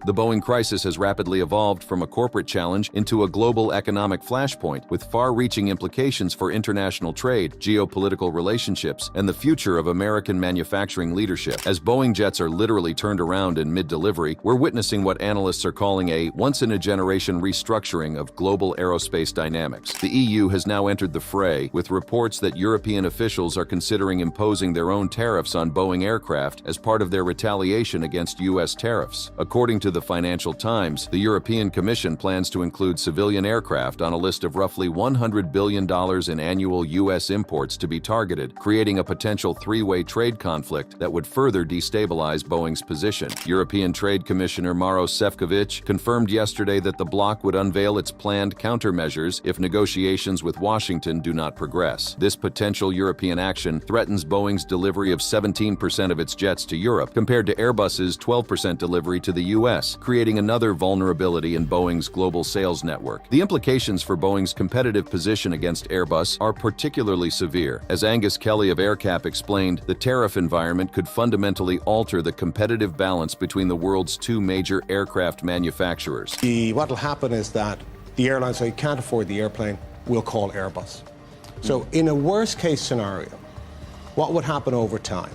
S6: The Boeing crisis has rapidly evolved from a corporate challenge into a global economic flashpoint with far-reaching implications for international trade, geopolitical relationships, and the future of American manufacturing leadership. As Boeing jets are literally turned around in mid-delivery, we're witnessing what analysts are calling a once-in-a-generation restructuring of global aerospace dynamics. The EU has now entered the fray, with reports that European officials are considering imposing their own tariffs on Boeing aircraft as part of their retaliation against U.S. tariffs. According to the Financial Times, the European Commission plans to include civilian aircraft on a list of roughly $100 billion in annual U.S. imports to be targeted, creating a potential three-way trade conflict that would further destabilize Boeing's position. European Trade Commissioner Maros Sefcovic confirmed yesterday that the bloc would unveil its planned countermeasures if negotiations with Washington do not progress. This potential European action threatens Boeing's delivery of 17% of its jets to Europe, compared to Airbus's 12% delivery to the U.S., creating another vulnerability in Boeing's global sales network. The implications for Boeing's competitive position against Airbus are particularly severe. As Angus Kelly of AerCap explained, the tariff environment could fundamentally alter the competitive balance between the world's two major aircraft manufacturers.
S10: What will happen is that the airlines who can't afford the airplane will call Airbus. So in a worst-case scenario, what would happen over time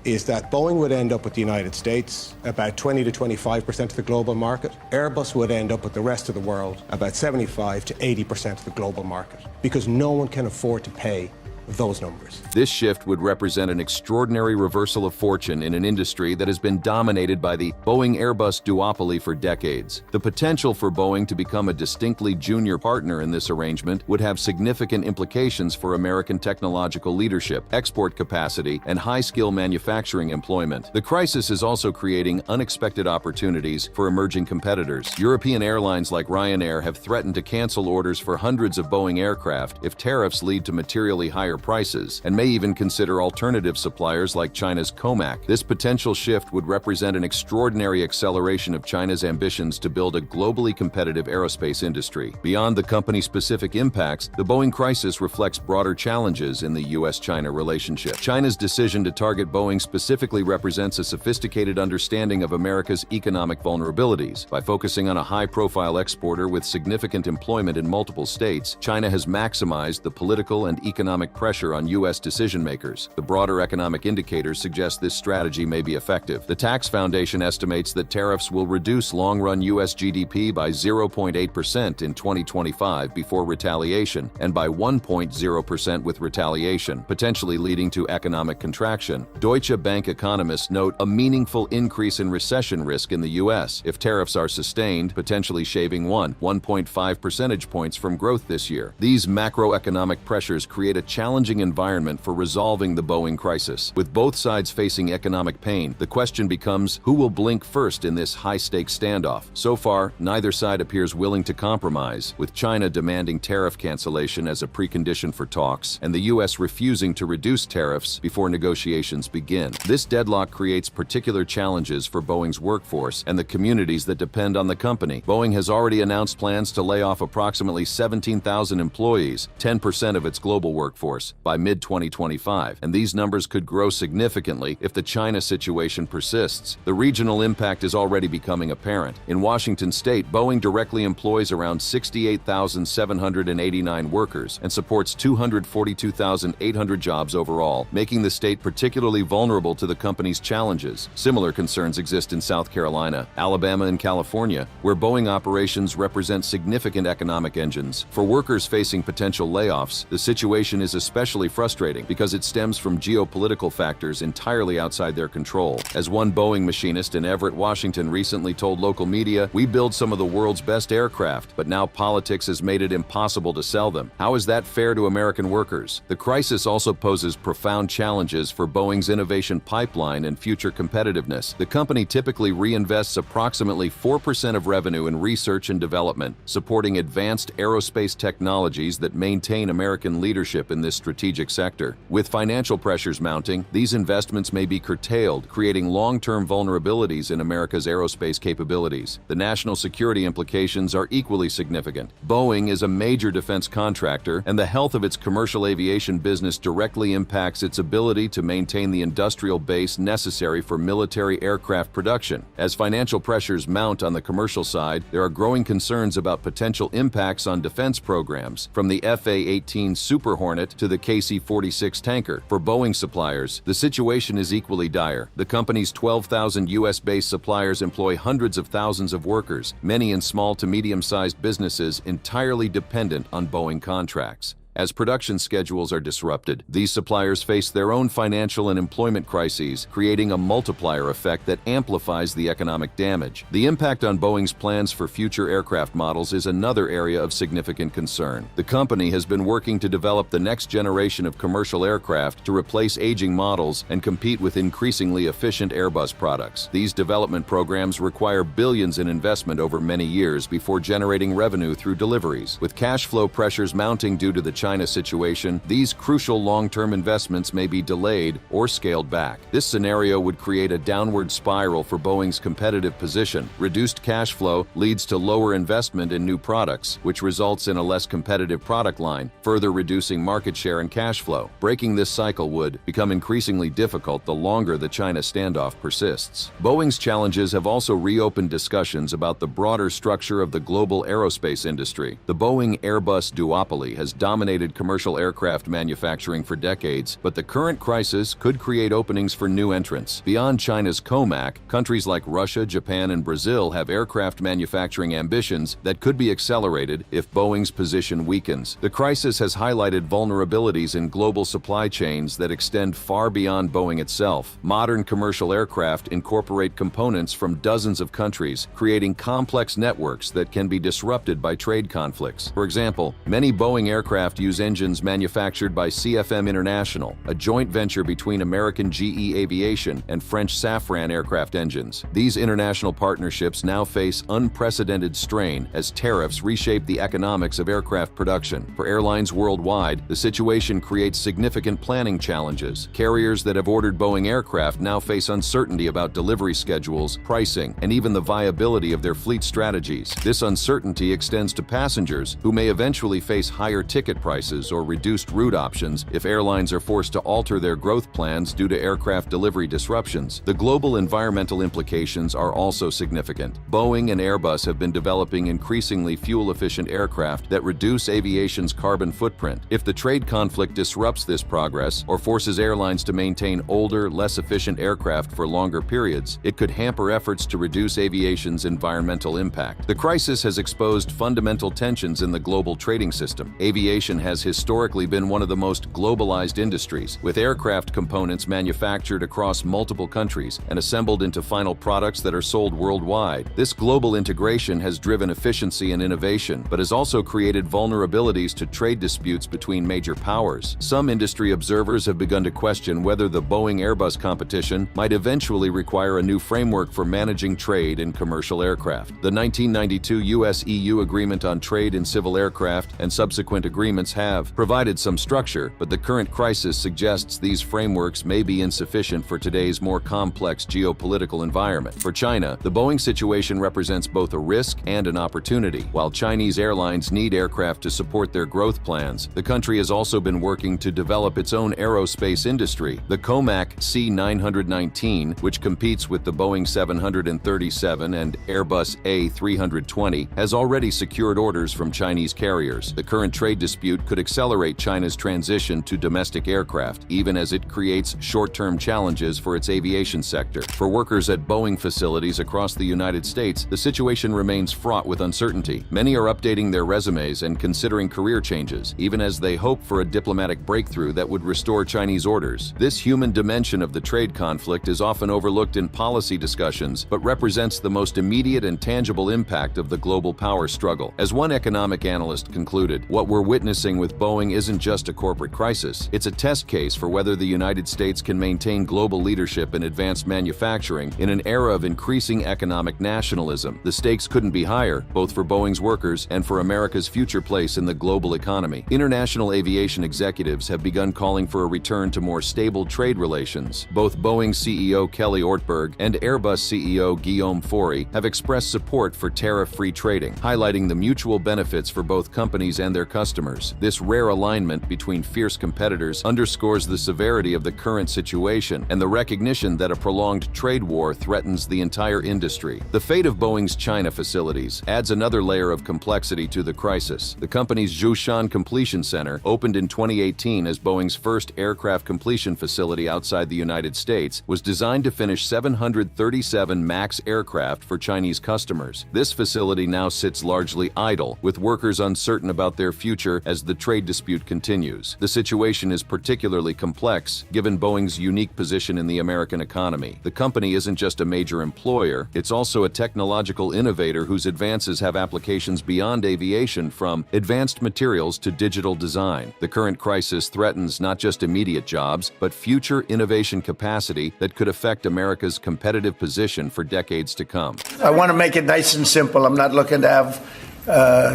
S10: is that Boeing would end up with the United States, about 20 to 25% of the global market. Airbus would end up with the rest of the world, about 75 to 80% of the global market, because no one can afford to pay those numbers.
S6: This shift would represent an extraordinary reversal of fortune in an industry that has been dominated by the Boeing-Airbus duopoly for decades. The potential for Boeing to become a distinctly junior partner in this arrangement would have significant implications for American technological leadership, export capacity, and high-skill manufacturing employment. The crisis is also creating unexpected opportunities for emerging competitors. European airlines like Ryanair have threatened to cancel orders for hundreds of Boeing aircraft if tariffs lead to materially higher prices, and may even consider alternative suppliers like China's Comac. This potential shift would represent an extraordinary acceleration of China's ambitions to build a globally competitive aerospace industry. Beyond the company-specific impacts, the Boeing crisis reflects broader challenges in the U.S.-China relationship. China's decision to target Boeing specifically represents a sophisticated understanding of America's economic vulnerabilities. By focusing on a high-profile exporter with significant employment in multiple states, China has maximized the political and economic pressure on U.S. decision-makers. The broader economic indicators suggest this strategy may be effective. The Tax Foundation estimates that tariffs will reduce long-run U.S. GDP by 0.8% in 2025 before retaliation, and by 1.0% with retaliation, potentially leading to economic contraction. Deutsche Bank economists note a meaningful increase in recession risk in the U.S. if tariffs are sustained, potentially shaving 1.5 percentage points from growth this year. These macroeconomic pressures create a challenge challenging environment for resolving the Boeing crisis. With both sides facing economic pain, the question becomes who will blink first in this high-stakes standoff. So far, neither side appears willing to compromise, with China demanding tariff cancellation as a precondition for talks, and the U.S. refusing to reduce tariffs before negotiations begin. This deadlock creates particular challenges for Boeing's workforce and the communities that depend on the company. Boeing has already announced plans to lay off approximately 17,000 employees, 10% of its global workforce, by mid-2025, and these numbers could grow significantly if the China situation persists. The regional impact is already becoming apparent. In Washington state, Boeing directly employs around 68,789 workers and supports 242,800 jobs overall, making the state particularly vulnerable to the company's challenges. Similar concerns exist in South Carolina, Alabama, and California, where Boeing operations represent significant economic engines. For workers facing potential layoffs, the situation is especially frustrating because it stems from geopolitical factors entirely outside their control. As one Boeing machinist in Everett, Washington recently told local media, "We build some of the world's best aircraft, but now politics has made it impossible to sell them. How is that fair to American workers?" The crisis also poses profound challenges for Boeing's innovation pipeline and future competitiveness. The company typically reinvests approximately 4% of revenue in research and development, supporting advanced aerospace technologies that maintain American leadership in this strategic sector. With financial pressures mounting, these investments may be curtailed, creating long-term vulnerabilities in America's aerospace capabilities. The national security implications are equally significant. Boeing is a major defense contractor, and the health of its commercial aviation business directly impacts its ability to maintain the industrial base necessary for military aircraft production. As financial pressures mount on the commercial side, there are growing concerns about potential impacts on defense programs, from the FA-18 Super Hornet to the KC-46 tanker. For Boeing suppliers, the situation is equally dire. The company's 12,000 U.S.-based suppliers employ hundreds of thousands of workers, many in small to medium-sized businesses entirely dependent on Boeing contracts. As production schedules are disrupted, these suppliers face their own financial and employment crises, creating a multiplier effect that amplifies the economic damage. The impact on Boeing's plans for future aircraft models is another area of significant concern. The company has been working to develop the next generation of commercial aircraft to replace aging models and compete with increasingly efficient Airbus products. These development programs require billions in investment over many years before generating revenue through deliveries. With cash flow pressures mounting due to the China situation, these crucial long-term investments may be delayed or scaled back. This scenario would create a downward spiral for Boeing's competitive position. Reduced cash flow leads to lower investment in new products, which results in a less competitive product line, further reducing market share and cash flow. Breaking this cycle would become increasingly difficult the longer the China standoff persists. Boeing's challenges have also reopened discussions about the broader structure of the global aerospace industry. The Boeing-Airbus duopoly has dominated commercial aircraft manufacturing for decades, but the current crisis could create openings for new entrants. Beyond China's COMAC, countries like Russia, Japan, and Brazil have aircraft manufacturing ambitions that could be accelerated if Boeing's position weakens. The crisis has highlighted vulnerabilities in global supply chains that extend far beyond Boeing itself. Modern commercial aircraft incorporate components from dozens of countries, creating complex networks that can be disrupted by trade conflicts. For example, many Boeing aircraft use engines manufactured by CFM International, a joint venture between American GE Aviation and French Safran aircraft engines. These international partnerships now face unprecedented strain as tariffs reshape the economics of aircraft production. For airlines worldwide, the situation creates significant planning challenges. Carriers that have ordered Boeing aircraft now face uncertainty about delivery schedules, pricing, and even the viability of their fleet strategies. This uncertainty extends to passengers, who may eventually face higher ticket prices or reduced route options if airlines are forced to alter their growth plans due to aircraft delivery disruptions. The global environmental implications are also significant. Boeing and Airbus have been developing increasingly fuel-efficient aircraft that reduce aviation's carbon footprint. If the trade conflict disrupts this progress or forces airlines to maintain older, less efficient aircraft for longer periods, it could hamper efforts to reduce aviation's environmental impact. The crisis has exposed fundamental tensions in the global trading system. Aviation has historically been one of the most globalized industries, with aircraft components manufactured across multiple countries and assembled into final products that are sold worldwide. This global integration has driven efficiency and innovation, but has also created vulnerabilities to trade disputes between major powers. Some industry observers have begun to question whether the Boeing-Airbus competition might eventually require a new framework for managing trade in commercial aircraft. The 1992 US-EU Agreement on Trade in Civil Aircraft and subsequent agreements have provided some structure, but the current crisis suggests these frameworks may be insufficient for today's more complex geopolitical environment. For China, the Boeing situation represents both a risk and an opportunity. While Chinese airlines need aircraft to support their growth plans, the country has also been working to develop its own aerospace industry. The COMAC C-919, which competes with the Boeing 737 and Airbus A320, has already secured orders from Chinese carriers. The current trade dispute could accelerate China's transition to domestic aircraft, even as it creates short-term challenges for its aviation sector. For workers at Boeing facilities across the United States, the situation remains fraught with uncertainty. Many are updating their resumes and considering career changes, even as they hope for a diplomatic breakthrough that would restore Chinese orders. This human dimension of the trade conflict is often overlooked in policy discussions, but represents the most immediate and tangible impact of the global power struggle. As one economic analyst concluded, what we're witnessing with Boeing isn't just a corporate crisis, it's a test case for whether the United States can maintain global leadership in advanced manufacturing in an era of increasing economic nationalism. The stakes couldn't be higher, both for Boeing's workers and for America's future place in the global economy. International aviation executives have begun calling for a return to more stable trade relations. Both Boeing CEO Kelly Ortberg and Airbus CEO Guillaume Faury have expressed support for tariff-free trading, highlighting the mutual benefits for both companies and their customers. This rare alignment between fierce competitors underscores the severity of the current situation and the recognition that a prolonged trade war threatens the entire industry. The fate of Boeing's China facilities adds another layer of complexity to the crisis. The company's Zhoushan Completion Center, opened in 2018 as Boeing's first aircraft completion facility outside the United States, was designed to finish 737 MAX aircraft for Chinese customers. This facility now sits largely idle, with workers uncertain about their future as the trade dispute continues. The situation is particularly complex, given Boeing's unique position in the American economy. The company isn't just a major employer, it's also a technological innovator whose advances have applications beyond aviation, from advanced materials to digital design. The current crisis threatens not just immediate jobs, but future innovation capacity that could affect America's competitive position for decades to come.
S14: I want to make it nice and simple. I'm not looking to have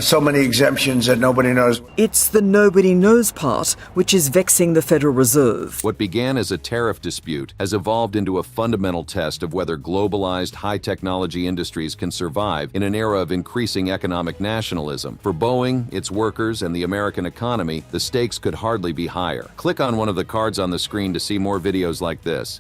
S14: so many exemptions that nobody knows.
S13: It's the nobody knows part which is vexing the Federal Reserve.
S6: What began as a tariff dispute has evolved into a fundamental test of whether globalized high-technology industries can survive in an era of increasing economic nationalism. For Boeing, its workers, and the American economy, the stakes could hardly be higher. Click on one of the cards on the screen to see more videos like this.